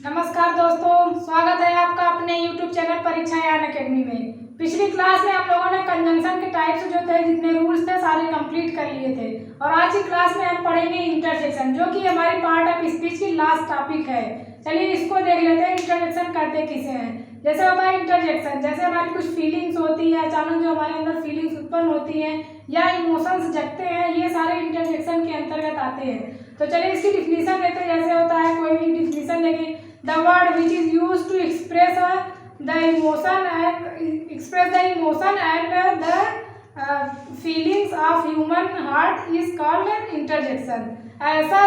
नमस्कार दोस्तों, स्वागत है आपका अपने YouTube चैनल परीक्षा ज्ञान अकेडमी में। पिछली क्लास में हम लोगों ने कंजंक्शन के टाइप्स जो थे, जितने रूल्स थे, सारे कंप्लीट कर लिए थे। और आज की क्लास में हम पढ़ेंगे इंटरजेक्शन, जो कि हमारी पार्ट ऑफ स्पीच की लास्ट टॉपिक है। चलिए इसको देख लेते हैं, इंटरजेक्शन करते किसे हैं। जैसे होता है इंटरजेक्शन, जैसे हमारी कुछ फीलिंग्स होती है, अचानक जो हमारे अंदर फीलिंग्स उत्पन्न होती हैं या इमोशंस जगते हैं, ये सारे इंटरजेक्शन के अंतर्गत आते हैं। तो चलिए इसकी डिफिनीशन लेते हैं। जैसे होता है, कोई भी डिफिनीशन लेंगे, the word which is used to express the emotion and the feelings of human heart is called interjection। ऐसा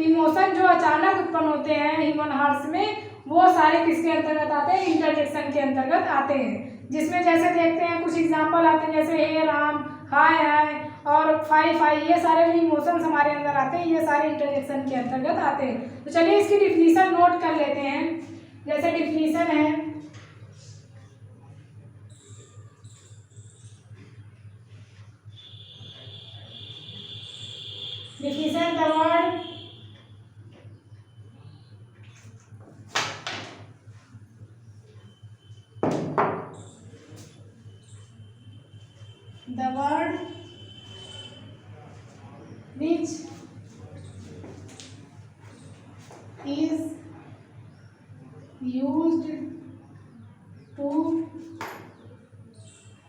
इमोशन जो अचानक उत्पन्न होते हैं ह्यूमन हार्ट्स में, वो सारे किसके अंतर्गत आते हैं? इंटरजेक्शन के अंतर्गत आते हैं। जिसमें जैसे देखते हैं कुछ एग्जांपल आते हैं, जैसे हे राम, हाय हाय और फाई फाई, ये सारे जो इमोशंस हमारे अंदर आते हैं, ये सारे इंटरजेक्शन के अंतर्गत आते हैं। तो चलिए इसकी डिफिनीशन नोट कर लेते हैं। जैसे डिफिनीशन है, definition the word which is used to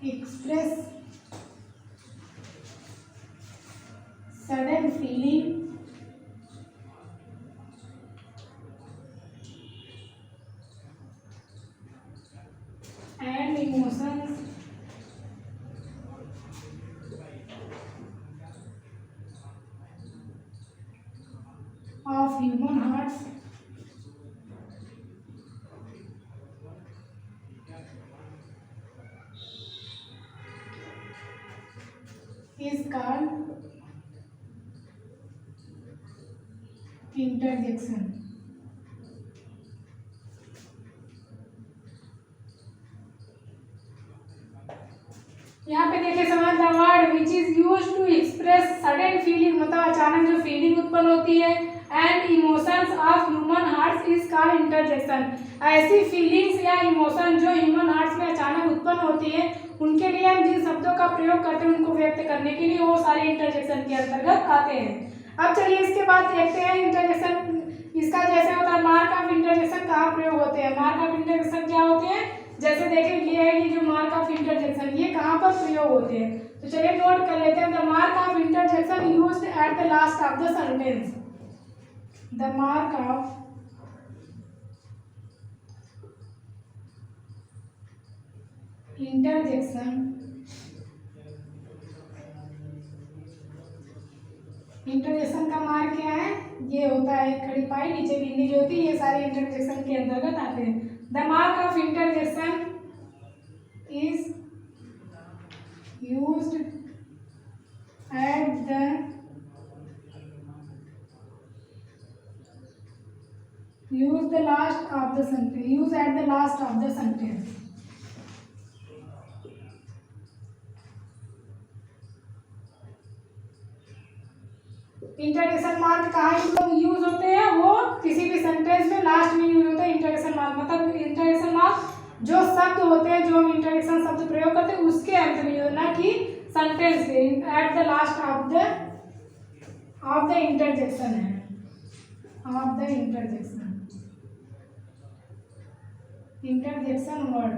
express sudden feeling and emotions of human hearts is called interjection। यहाँ पे देखिए, समझ the word which is used to express sudden feeling, मतलब अचानक जो फीलिंग उत्पन्न होती है, and emotions of human hearts is called interjection. ऐसी फीलिंग्स या इमोशन जो ह्यूमन हार्ट्स में अचानक उत्पन्न होती है, उनके लिए हम जिन शब्दों का प्रयोग करते हैं उनको व्यक्त करने के लिए, वो सारे इंटरजेक्शन के अंतर्गत आते हैं। अब चलिए इसके बाद देखते हैं इंटरजेक्शन इसका जैसे होता है, मार्क ऑफ इंटरजेक्शन कहाँ प्रयोग होते हैं। मार्क ऑफ इंटरजेक्शन क्या होते हैं? जैसे देखिए ये है, ये जो मार्क ऑफ इंटरजेक्शन, ये कहाँ पर प्रयोग होते हैं। तो चलिए नोट कर लेते हैं। The mark of interjection used eight the last of the sentence. The mark of interjection, interjection का मार्क क्या है? ये होता है खड़ी पाई नीचे बिंदी जो होती है, ये सारे इंटरजेक्शन के अंतर्गत आते हैं। The mark of interjection is used eight the last of the sentence, use eight the last of the sentence. Interjection mark कहाँ यूज होते हैं? वो किसी भी सेंटेंस में लास्ट में यूज होता है इंटरजेक्शन मार्क। मतलब इंटरजेक्शन मार्क जो शब्द होते हैं, जो हम इंटरजेक्शन शब्द प्रयोग करते हैं, उसके अंत में यूज, ना कि सेंटेंस के at the last of the interjection है, of the interjection word.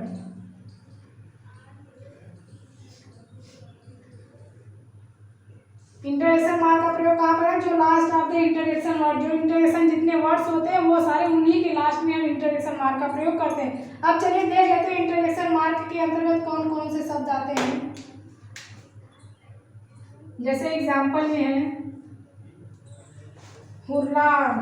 Interjection mark का प्रयोग कहाँ पर है? जो last of the interjection word, जो इंटरजेक्शन जितने वर्ड्स होते हैं वो सारे उन्हीं के लास्ट में हम इंटरजेक्शन मार्क का प्रयोग करते हैं। अब चलिए देख लेते हैं इंटरजेक्शन मार्क के अंतर्गत कौन कौन से शब्द आते हैं। जैसे एग्जाम्पल में है हुर्राम,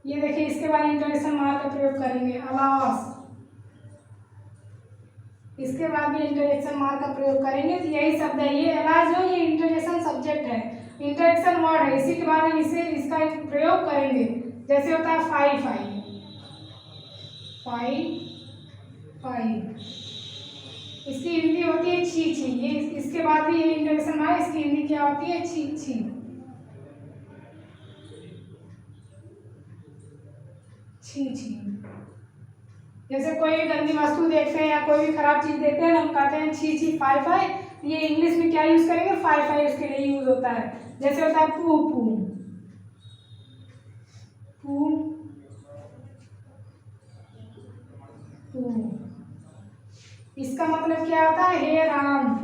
ये देखिए इसके बाद इंटरजेक्शन मार्क का प्रयोग करेंगे। अलास, इसके बाद भी इंटरजेक्शन मार्क का प्रयोग करेंगे। तो यही शब्द है, ये अलास जो ये इंटरजेक्शन सब्जेक्ट है, इंटरजेक्शन वर्ड है, इसी के बाद हम इसका प्रयोग करेंगे। जैसे होता है फाई फाई, फाई फाई, इसकी हिंदी होती है छी छी। ये इसके बाद भी ये इंटरजेक्शन मार्क, इसकी हिंदी क्या होती है? छी छी। छी छी। जैसे कोई भी गंदी वस्तु देखते हैं या कोई भी खराब चीज देखते हैं हम कहते हैं छी छी फाई फाई। ये इंग्लिश में क्या यूज करेंगे, फाई फाई उसके लिए यूज होता है। जैसे होता है पू पू, पू पू, इसका मतलब क्या होता है, हे राम।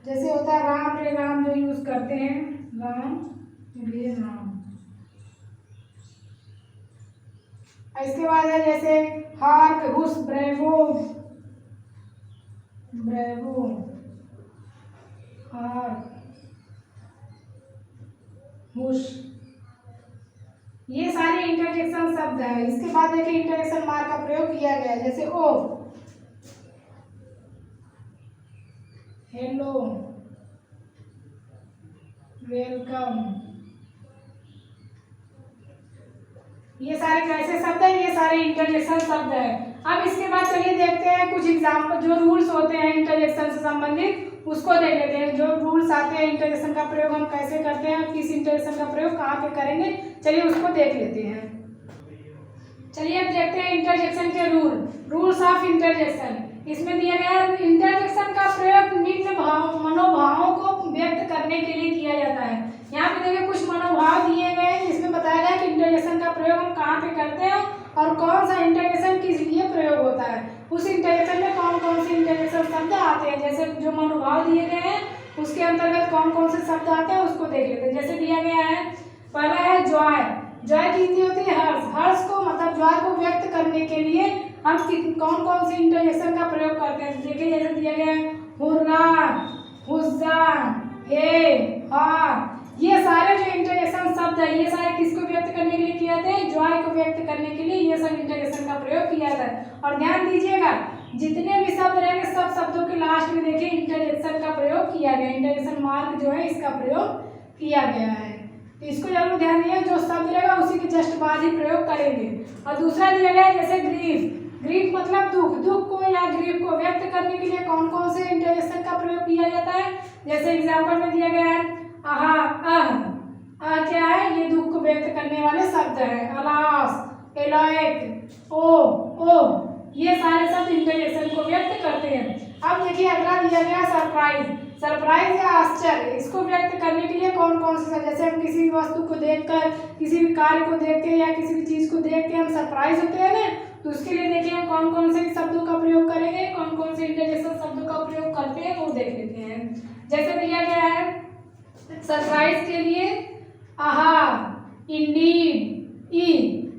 जैसे होता है राम रे राम, जो यूज करते हैं राम रे राम। इसके बाद है जैसे हार्क हुस ब्रेवो, ब्रेवो हार्क हुस, ये सारे इंटरजेक्शन शब्द है। इसके बाद देखिए इंटरजेक्शन मार्क का प्रयोग किया गया है। जैसे ओ, हेलो, वेलकम, ये सारे कैसे शब्द है, ये सारे इंटरजेक्शन शब्द है। अब इसके बाद चलिए देखते हैं कुछ एग्जाम्पल, जो रूल्स होते हैं इंटरजेक्शन से संबंधित उसको देख लेते हैं। जो रूल्स आते हैं इंटरजेक्शन का प्रयोग हम कैसे करते हैं, किस इंटरजेक्शन का प्रयोग कहाँ पे करेंगे, चलिए उसको देख लेते हैं। चलिए अब देखते हैं इंटरजेक्शन के रूल्स ऑफ इंटरजेक्शन। इसमें दिया गया है इंटरजेक्शन का प्रयोग निम्न मनोभावों को व्यक्त करने के लिए किया जाता है। यहाँ पे देखिए कुछ मनोभाव दिए गए हैं जिसमें बताया गया कि इंटरजेक्शन का प्रयोग हम कहाँ पे करते हैं और कौन सा इंटरजेक्शन किस लिए प्रयोग होता है। उस इंटरजेक्शन में कौन कौन से इंटरजेक्शन शब्द आते हैं, जैसे जो मनोभाव दिए गए हैं उसके अंतर्गत कौन कौन से शब्द आते हैं उसको देख लेते हैं। जैसे दिया गया है, पहला है जॉय। जॉय किसकी होती है, हर्ष। हर्ष को मतलब जॉय को व्यक्त करने के लिए हम कौन कौन से इंटरजेक्शन का प्रयोग करते हैं। देखिए जैसे दिया गया है हुर्रा, हुज्जा, हे, हा, ये सारे जो इंटरजेक्शन शब्द है ये सारे किसको व्यक्त करने के लिए किए जाते हैं, जॉय को व्यक्त करने के लिए ये सब इंटरजेक्शन का प्रयोग किया जाता है। और ध्यान दीजिएगा जितने भी शब्द रहेंगे सब शब्दों के लास्ट में देखिए इंटरजेक्शन का प्रयोग किया गया, इंटरजेक्शन मार्क जो है इसका प्रयोग किया गया है। तो इसको जरूर ध्यान दिए, जो शब्द रहेगा उसी के जस्ट बाद ही प्रयोग करेंगे। और दूसरा दिया गया है जैसे ग्रीफ। ग्रीफ मतलब दुख। दुख को या ग्रीफ को व्यक्त करने के लिए कौन कौन से इंटरजेक्शन का प्रयोग किया जाता है। जैसे एग्जाम्पल में दिया गया है आहा, क्या है, ये दुख को व्यक्त करने वाले शब्द है। अलास, एलाइक, ओ, ये सारे शब्द इंटरजेक्शन को व्यक्त करते हैं। अब देखिए अगला दिया गया सरप्राइज। सरप्राइज या आश्चर्य, इसको व्यक्त करने के लिए कौन कौन से, जैसे हम किसी भी वस्तु को देखकर, किसी भी कार्य को देख के या किसी भी चीज को देख के हम सरप्राइज होते हैं ना, तो उसके लिए देखिए हम कौन कौन से शब्दों का प्रयोग करेंगे, कौन कौन से इंटरजेक्शन शब्दों का प्रयोग करते हैं वो देख लेते हैं। जैसे दिया गया है सरप्राइज के लिए आहा, इंडीड, ई,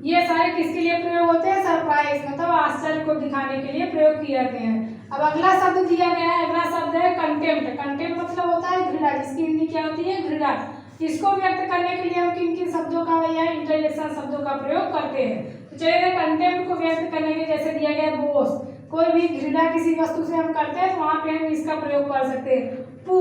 ये सारे किसके लिए प्रयोग होते हैं, सरप्राइज मतलब आश्चर्य को दिखाने के लिए प्रयोग किए जाते हैं। अब अगला शब्द दिया गया है, अगला शब्द है कंटेम्प्ट। कंटेम्प्ट मतलब होता है घृणा, जिसकी हिंदी क्या होती है, घृणा। इसको व्यक्त करने के लिए हम किन किन शब्दों का या इंटरजेक्शन शब्दों का प्रयोग करते हैं। तो चलिए कंटेम्प्ट को व्यक्त करने के जैसे दिया गया बोस। कोई भी घृणा किसी वस्तु से हम करते हैं तो वहां पे हम इसका प्रयोग कर सकते हैं। पू,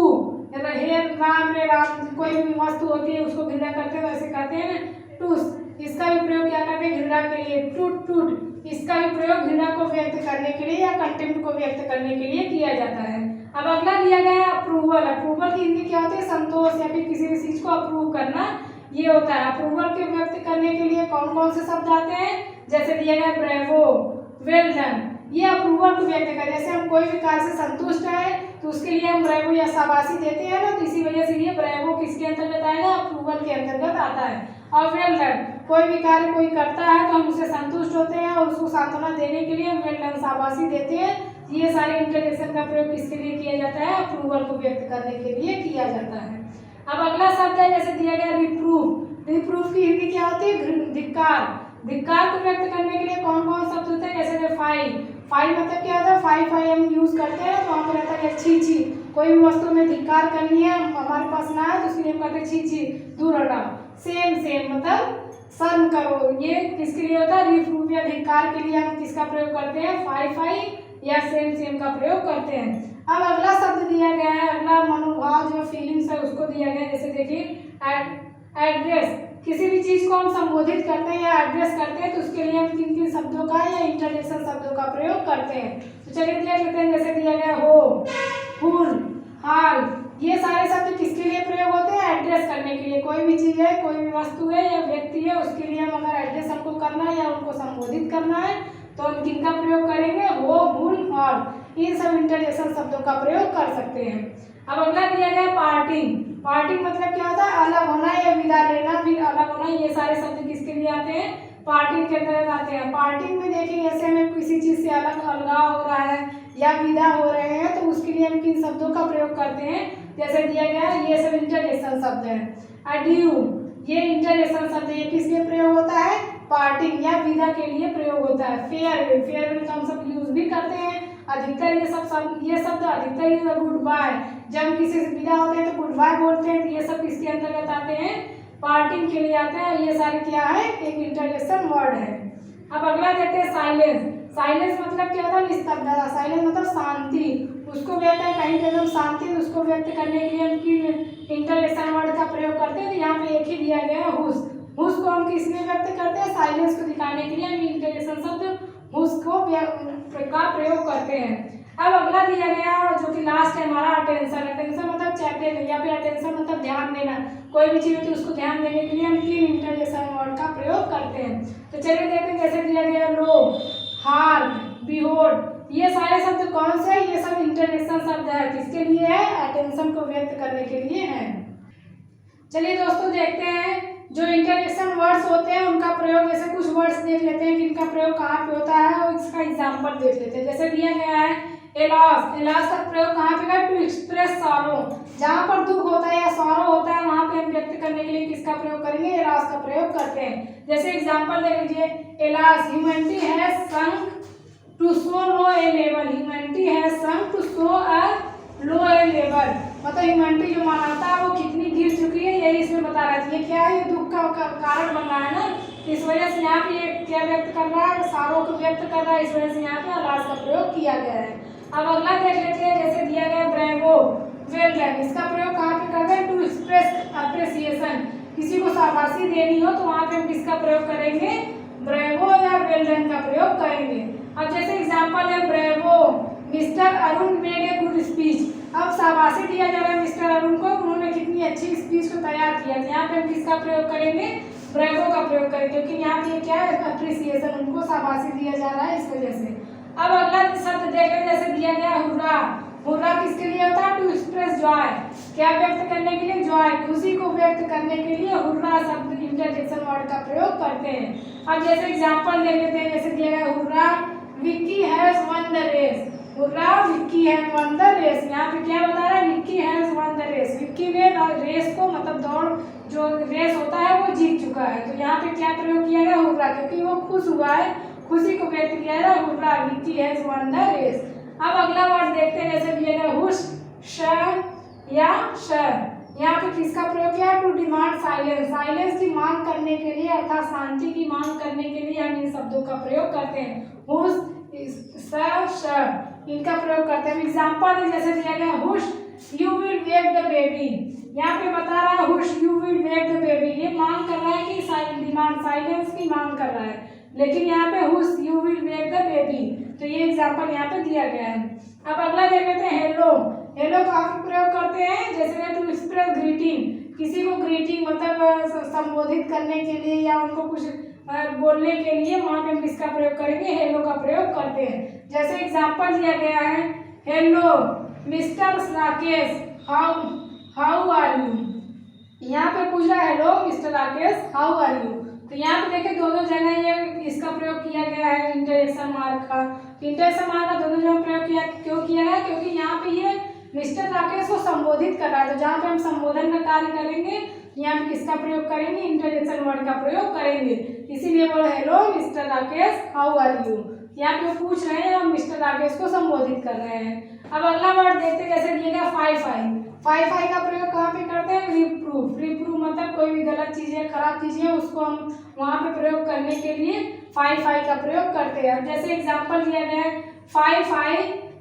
हे राम रे राम, कोई भी वस्तु होती है उसको घृणा करते हैं वैसे कहते हैं ना। टूस, इसका भी प्रयोग क्या करते हैं, घृणा के लिए। टूट टूट, इसका भी प्रयोग घृणा को व्यक्त करने के लिए या कंटेम्प्ट को व्यक्त करने के लिए किया जाता है। अब अगला दिया गया है अप्रूवल। अप्रूवल की हिंदी क्या होती है, संतोष या फिर किसी भी चीज को अप्रूव करना, ये होता है। अप्रूवल के व्यक्त करने के लिए कौन कौन से शब्द आते हैं, जैसे दिया गया ब्रेवो, वेल डन, ये अप्रूवल को व्यक्त कर। जैसे हम कोई भी कार्य से संतुष्ट है तो उसके लिए हम ब्रेवो या शाबाशी देते हैं ना, तो इसी वजह से ये ब्रेवो किसके अंतर्गत आएगा, अप्रूवल के अंतर्गत आता है। और वेल डन, कोई भी कार्य कोई करता है तो हम उससे संतुष्ट होते हैं और उसको सांत्वना देने के लिए हम वेल डन शाबाशी देते हैं। ये सारे इंटरजेक्शन का प्रयोग किसके लिए किया जाता है, अप्रूवल को व्यक्त करने के लिए किया जाता है। अब अगला शब्द है जैसे दिया गया रिप्रूफ। रिप्रूफ की हिंदी क्या होती है, धिक्कार। धिक्कार को व्यक्त करने के लिए कौन कौन शब्द होते हैं, जैसे फाई। फाई मतलब क्या होता है, फाई फाई हम यूज करते हैं तो वहाँ पर रहता है छी छी। कोई भी वस्तु में धिक्कार करनी है हमारे पास ना है तो इसलिए हम कहते हैं छी छी, दूर हटाओ। सेम सेम मतलब शर्म करो, ये किसके लिए होता है, रिप्रूफ या धिक्कार के लिए हम किसका प्रयोग करते हैं, फाई फाई या सेम सेम का प्रयोग करते हैं। अब अगला शब्द दिया गया है, अगला मनोभाव जो फीलिंग्स है उसको दिया गया है। जैसे देखिए एड्रेस, किसी भी चीज को हम संबोधित करते हैं या एड्रेस करते हैं तो उसके लिए हम किन किन शब्दों का या इंटरजेक्शन शब्दों का प्रयोग करते हैं। तो चलिए देख लेते हैं। जैसे दिया गया हो, फूल, हाल, ये सारे शब्द किसके लिए प्रयोग होते हैं? एड्रेस करने के लिए। कोई भी चीज़ है, कोई भी वस्तु है या व्यक्ति है, उसके लिए हम अगर एड्रेस हमको करना है या उनको संबोधित करना है तो हम किनका प्रयोग करेंगे? वो, हुन, और। इन सब इंटरजेक्शन शब्दों का प्रयोग कर सकते हैं। अब अगला दिया गया पार्टिंग। पार्टिंग मतलब क्या होता है? अलग होना या विदा लेना, फिर अलग होना। ये सारे शब्द किसके लिए आते हैं? पार्टिंग के अंतर्गत आते हैं। पार्टिंग में देखिए जैसे हमें किसी चीज़ से अलगाव हो रहा है या विदा हो रहे हैं तो उसके लिए हम किन शब्दों का प्रयोग करते हैं? जैसे दिया गया है, ये सब इंटरजेक्शन शब्द है। अड्यू, ये इंटरजेक्शन शब्द, ये किस लिए प्रयोग होता है? पार्टिंग या विदा के लिए प्रयोग होता है। फेयरवेल, फेयरवेल का हम सब यूज भी करते हैं। अधिकतर ये शब्द अधिकतर गुड बाय, जब किसी से विदा होते हैं तो गुड बाय बोलते हैं, तो ये सब किसके अंतर्गत आते हैं? पार्टिंग के लिए आते हैं। ये सारे क्या है? एक इंटरजेक्शन वर्ड है। अब अगला देखते हैं साइलेंस। साइलेंस मतलब क्या होता है? निस्तब्धता। साइलेंस मतलब शांति, उसको व्यक्त है कहीं पे एकदम शांति, उसको व्यक्त करने के लिए हम इंटरजेक्शन वर्ड का प्रयोग करते हैं। तो यहाँ पे एक ही दिया गया है, हुस। हुस को हम किस में व्यक्त करते हैं? साइलेंस को दिखाने के लिए हम इंटरजेक्शन शब्द हुस का प्रयोग करते हैं। अब अगला दिया गया जो कि लास्ट है हमारा, अटेंशन। अटेंशन मतलब चैप्टर या फिर अटेंशन मतलब ध्यान देना। कोई भी चीज़ होती है उसको ध्यान देने के लिए हम किन इंटरजेक्शन वर्ड का प्रयोग करते हैं? तो चलिए देखते हैं। जैसे दिया गया लो, हार्क, बिहोल्ड, ये सारे शब्द कौन से? ये सब इंटरजेक्शन शब्द है। किसके लिए है? अटेंशन को व्यक्त करने के लिए है। चलिए दोस्तों देखते हैं जो इंटरजेक्शन वर्ड्स होते हैं उनका प्रयोग। जैसे कुछ वर्ड्स देख लेते हैं कि इनका प्रयोग कहाँ पे होता है और इसका एग्जाम्पल देख लेते हैं। जैसे दिया गया है एलास। एलास का प्रयोग कहाँ पे है? टू एक्सप्रेस सॉरो, जहाँ पर दुख होता है या सॉरो होता है वहाँ पे हम व्यक्त करने के लिए किसका प्रयोग करेंगे? एलास का प्रयोग करते हैं। जैसे एग्जाम्पल देख लीजिए, alas, humanity has sunk to so low a level. Humanity has sunk to so a low a level, मतलब ह्यूमैनिटी जो मानवता है वो कितनी गिर चुकी है, यही इसमें बता रहा है। ये क्या है? ये दुख का कारण बन रहा है ना, इस वजह से यहाँ पे ये क्या व्यक्त कर रहा है? सारों को व्यक्त कर रहा है, इस वजह से यहाँ पे एलास का प्रयोग किया गया है। अब अगला देख लेते हैं। जैसे दिया गया ब्रेवो, वेल डन, इसका प्रयोग कहाँ पे करते हैं? टू एक्सप्रेस अप्रिसिएशन, किसी को शाबाशी देनी हो तो वहाँ पे हम किसका प्रयोग करेंगे? ब्रेवो या वेल डन का प्रयोग करेंगे। अब जैसे एग्जाम्पल है bravo, mister Arun made a good speech. अब शाबाशी दिया जा रहा है मिस्टर अरुण को, उन्होंने कितनी अच्छी स्पीच को तैयार किया। यहाँ पे हम किसका प्रयोग करेंगे? ब्रेवो का प्रयोग करेंगे, क्योंकि यहाँ पे क्या है? अप्रिसिएशन, उनको शाबाशी दिया जा रहा है, इस वजह से। अब अगला शब्द देखें। जैसे दिया गया हुर्रा। हुर्रा किसके लिए होता है? टू एक्सप्रेस जॉय, क्या व्यक्त करने के लिए? जॉय, खुशी को व्यक्त करने के लिए हुर्रा शब्द इंटरजेक्शन वर्ड का प्रयोग करते हैं। अब जैसे एग्जाम्पल देख लेते हैं। जैसे दिया गया hurrah, Vicky has won the race. Hurrah, Vicky has won the race, यहाँ पे क्या बता रहा है? Vicky has won the race, Vicky ने रेस को, मतलब दौड़ जो रेस होता है वो जीत चुका है। तो यहाँ पे क्या प्रयोग किया गया? हुर्रा, क्योंकि वो खुश हुआ है, खुशी को व्यक्त किया है। Hurrah, Vicky has won the race. अब अगला वर्ड देखते हैं। जैसे दिया गया हुश, श या शर, यहाँ पे किसका प्रयोग किया? टू डिमांड साइलेंस, साइलेंस की मांग करने के लिए अर्थात शांति की मांग करने के लिए हम इन शब्दों का प्रयोग करते हैं। हुश, शर, इनका प्रयोग करते हैं। एग्जाम्पल है जैसे दिया गया hush you will wake the baby, यहाँ पे बता रहा है hush you will wake the baby, ये मांग कर रहा है कि डिमांड साइलेंस की मांग कर रहा है, लेकिन यहाँ पे hush you will wake the baby, तो ये एग्जाम्पल यहाँ पे दिया गया है। अब अगला देख लेते हैं हेलो। हेलो का प्रयोग करते हैं जैसे टू एक्सप्रेस ग्रीटिंग, किसी को ग्रीटिंग मतलब संबोधित करने के लिए या उनको कुछ बोलने के लिए वहाँ पे हम किसका प्रयोग करेंगे? हेलो का प्रयोग करते हैं। जैसे एग्जाम्पल दिया गया है hello mister Rakesh how are you, यहाँ पे पूछ रहा है hello mister Rakesh how are you, तो यहाँ पे देखिए दोनों जगह ये इसका प्रयोग किया गया है इंटरजेक्शन मार्क का। इंटरजेक्शन मार्क का दोनों जगह प्रयोग किया क्यों किया है? क्योंकि यहाँ पे ये मिस्टर राकेश को संबोधित कर रहा है, तो जहाँ पे हम संबोधन का कार्य करेंगे यहाँ पे किसका प्रयोग करेंगे? इंटरजेक्शन वर्ड का प्रयोग करेंगे, इसीलिए बोलो hello mister Rakesh how are you, यहाँ पे पूछ रहे हैं हम मिस्टर राकेश को संबोधित कर रहे हैं। अब अगला वर्ड देखते हैं जैसे दिएगा फाई फाई का प्रयोग कहाँ पे करते हैं? रिप्रूव। रिप्रूव मतलब कोई भी गलत चीज़ है खराब चीज़ है उसको हम वहाँ पे प्रयोग करने के लिए फाई का प्रयोग करते हैं। जैसे एग्जाम्पल दिया गया है fie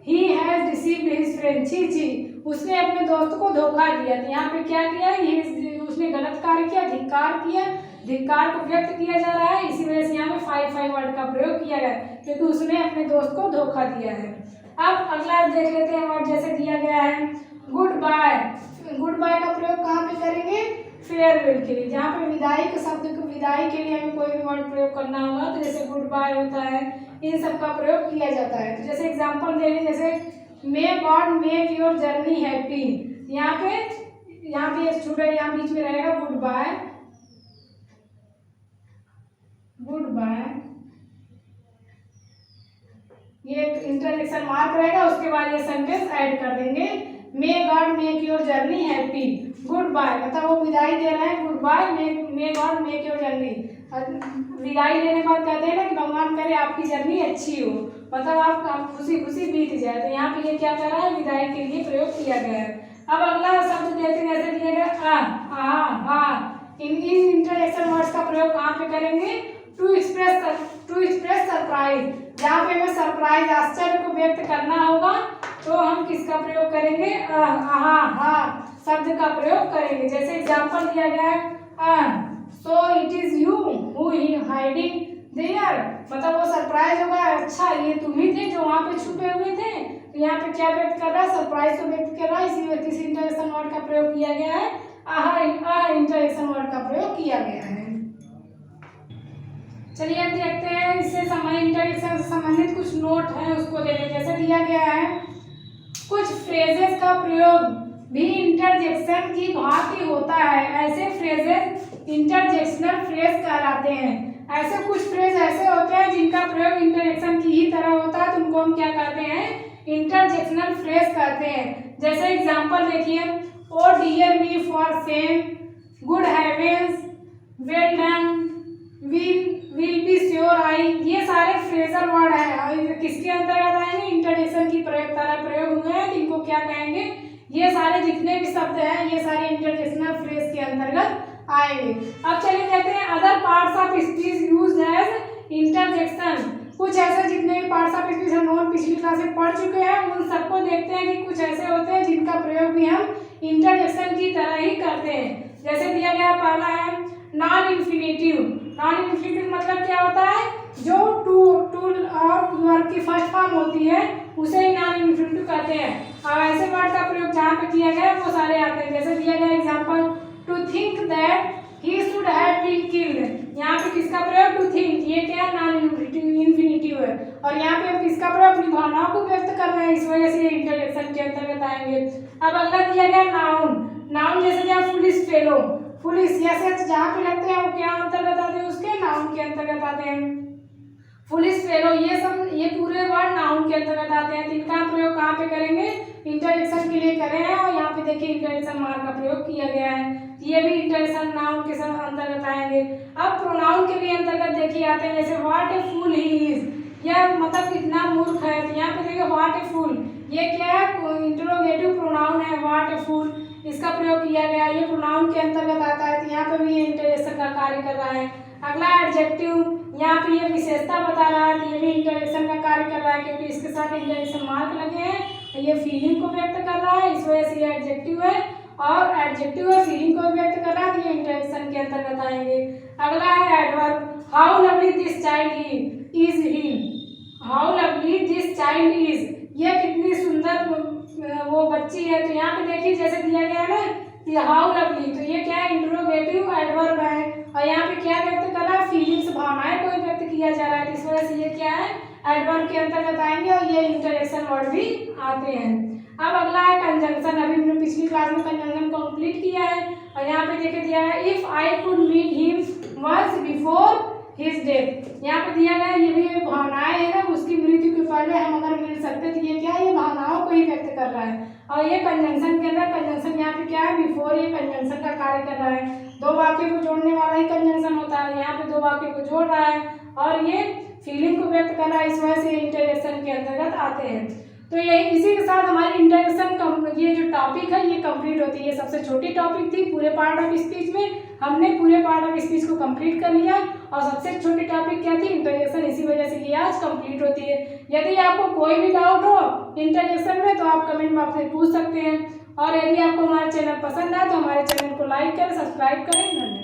he has deceived his friend, छी उसने अपने दोस्त को धोखा दिया। तो यहाँ पे क्या किया? उसने गलत कार्य किया, धिक्कार को व्यक्त किया जा रहा है, इसी वजह से यहाँ पे फाई वर्ड का प्रयोग किया गया क्योंकि उसने अपने दोस्त को धोखा दिया है। अब अगला देख लेते हैं वर्ड जैसे दिया गया है गुड बाय, गुड बाय का प्रयोग कहाँ पे करेंगे? फेयरवेल के लिए, जहाँ पे विदाई के शब्द को, विदाई के लिए हमें कोई भी वर्ड प्रयोग करना होगा तो जैसे गुड बाय होता है, इन सब का प्रयोग किया जाता है। तो जैसे एग्जांपल दे लें, जैसे may God make your journey happy, यहाँ पे एक छोटा यहाँ बीच में रहेगा गुड बाय, गुड बाय, ये इंटरजेक्शन मार्क रहेगा, उसके बाद ये सेंटेंस ऐड कर देंगे, may God make your journey happy, goodbye, मतलब वो विदाई दे रहे हैं, goodbye, may God make your journey, विदाई लेने के बाद कहते हैं ना कि भगवान करे आपकी जर्नी अच्छी हो, मतलब आप खुशी खुशी बीत जाए। तो यहाँ पे ये क्या कर रहा है? विदाई के लिए प्रयोग किया गया है। अब अगला शब्द देखते हैं, जैसे दिया गया इन इंटरजेक्शन वर्ड्स का प्रयोग कहाँ पे करेंगे? टू एक्सप्रेस सरप्राइज, जहाँ पे हमें सरप्राइज, आश्चर्य को व्यक्त करना होगा तो हम किसका प्रयोग करेंगे? शब्द का प्रयोग करेंगे। जैसे एग्जांपल दिया गया है, so it is you who hiding there, मतलब वो सरप्राइज होगा, अच्छा ये तुम ही थे जो वहाँ पे छुपे हुए थे। तो यहाँ पे क्या व्यक्त कर रहा है? सरप्राइज को व्यक्त कर रहा है, इसी वजह से इंटरजेक्शन वर्ड का प्रयोग किया गया है, इंटरजेक्शन वर्ड का प्रयोग किया गया है। चलिए अब देखते हैं, इससे इंटरजेक्शन से संबंधित कुछ नोट है उसको देखें। जैसे दिया गया है, कुछ फ्रेजेस का प्रयोग भी इंटरजेक्शन की भांति होता है, ऐसे फ्रेजेस इंटरजेक्शनल फ्रेज कहलाते हैं। ऐसे कुछ फ्रेज ऐसे होते हैं जिनका प्रयोग इंटरजेक्शन की ही तरह होता है, तो उनको हम क्या कहते हैं? इंटरजेक्शनल फ्रेज कहते हैं। जैसे एग्जांपल देखिए, oh dear me for shame, good heavens, well done, will be sure I, ये सारे फ्रेजल वर्ड हैं और किसके अंतर्गत आएंगे? इंटरजेक्शन की तरह प्रयोग हुए हैं, इनको क्या कहेंगे? ये सारे जितने भी शब्द हैं ये सारे इंटरजेक्शनल फ्रेज के अंतर्गत आएंगे। अब चलिए देखते हैं, other parts of speech used as interjection. कुछ ऐसे जितने भी पार्ट्स ऑफ स्पीच हम लोग पिछली क्लास में पढ़ चुके हैं, उन सबको देखते हैं कि कुछ ऐसे होते हैं जिनका प्रयोग भी हम इंटरजेक्शन की तरह ही करते हैं। जैसे दिया गया, पहला है नॉन इन्फिनेटिव। नॉन इन्फिनेटिव मतलब क्या होता है? जो टू और वर्ब की फर्स्ट फॉर्म होती है उसे ही नॉन इन्फिनेटिव कहते हैं। और ऐसे वर्ड का प्रयोग जहाँ पे किया गया वो सारे आते हैं। जैसे दिया गया example, to think that he should have been killed, यहाँ पे किसका प्रयोग? टू थिंक, ये क्या है? नॉन इन्फिनेटिव है। और यहाँ पे हम किसका प्रयोग? अपनी भावनाओं को व्यक्त कर रहे हैं, इस वजह से इंटरजेक्शन के अंतर्गत आएंगे। अब अगला दिया गया नाउन। नाउन जैसे क्या? फुलिश, फेलो, फुलिश, ऐसे जहाँ पे लगते हैं वो क्या अंतर्गत आते हैं? उसके नाउन के अंतर्गत आते हैं। फुलिश, फेलो, ये पूरे वर्ड नाउन के अंतर्गत आते हैं। इनका प्रयोग कहाँ पे करेंगे? इंटरजेक्शन के लिए करें हैं, और यहाँ पे देखिए इंटरजेक्शन मार्क का प्रयोग किया गया है। ये भी इंटरजेक्शन नाउन के अंतर्गत आएंगे। अब प्रोनाउन के भी अंतर्गत देखिए आते हैं, जैसे what A fool he is, यह मतलब कितना मूर्ख है। तो यहाँ पे देखिए व्हाट ए फूल, ये क्या है? इंटरोगेटिव प्रोनाउन है, व्हाट ए फूल, इसका प्रयोग किया गया, ये प्रोनाउन के अंतर्गत आता है। तो यहाँ पे भी ये इंटरजेक्शन का कार्य कर रहा है। अगला एडजेक्टिव, यहाँ पे ये विशेषता बता रहा है, तो ये भी इंटरजेक्शन का कार्य कर रहा है, क्योंकि इसके साथ इंटरजेक्शन मार्क लगे हैं। ये फीलिंग को व्यक्त कर रहा है, इस वजह से ये एडजेक्टिव है, और एडजेक्टिव है फीलिंग को व्यक्त कर रहा है, तो ये इंटरजेक्शन के अंतर्गत आएंगे। अगला है adverb, how lovely this child is he, how lovely this child is, ये कितनी सुंदर वो बच्ची है। तो यहाँ पे देखिए जैसे दिया गया है ना कि हाउ लवली, तो ये क्या है? इंटरोगेटिव एडवर्ब है, और यहाँ पे क्या व्यक्त कर रहा है? फीलिंग्स, भावनाएं को व्यक्त किया जा रहा है, इस वजह से ये क्या है? एडवर्ब के अंतर्गत आएंगे, और ये इंटरजेक्शन वर्ड भी आते हैं। अब अगला है कंजंक्शन। अभी हमने पिछली क्लास में कंजंक्शन कंप्लीट किया है, और यहाँ पे देखिए दिया है, if I could meet him once before his death, यहाँ पे दिया गया ये भी भावनाएं है ना, उसकी मृत्यु के पहले हम अगर मिल सकते, तो ये क्या है? ये भावनाओं को ही व्यक्त कर रहा है। और ये कंजंक्शन के अंदर, कंजंक्शन यहाँ पे क्या है? बिफोर, ये कंजंक्शन का कार्य कर रहा है। दो वाक्य को जोड़ने वाला ही कंजंक्शन होता है, यहाँ पे दो वाक्य को जोड़ रहा है, और ये फीलिंग को व्यक्त कर रहा है, इस वजह से इंटरजेक्शन के अंतर्गत आते हैं। तो यही, इसी के साथ हमारी इंटरजेक्शन ये जो टॉपिक है ये कंप्लीट होती है। ये सबसे छोटी टॉपिक थी पूरे पार्ट ऑफ स्पीच में, हमने पूरे पार्ट ऑफ स्पीच को कंप्लीट कर लिया, और सबसे छोटी टॉपिक क्या थी? इंटरजेक्शन, इसी वजह से ये आज कंप्लीट होती है। यदि आपको कोई भी डाउट हो इंटरजेक्शन में तो आप कमेंट बॉक्स में पूछ सकते हैं, और यदि आपको हमारा चैनल पसंद आए तो हमारे चैनल को लाइक करें, सब्सक्राइब करें। धन्यवाद।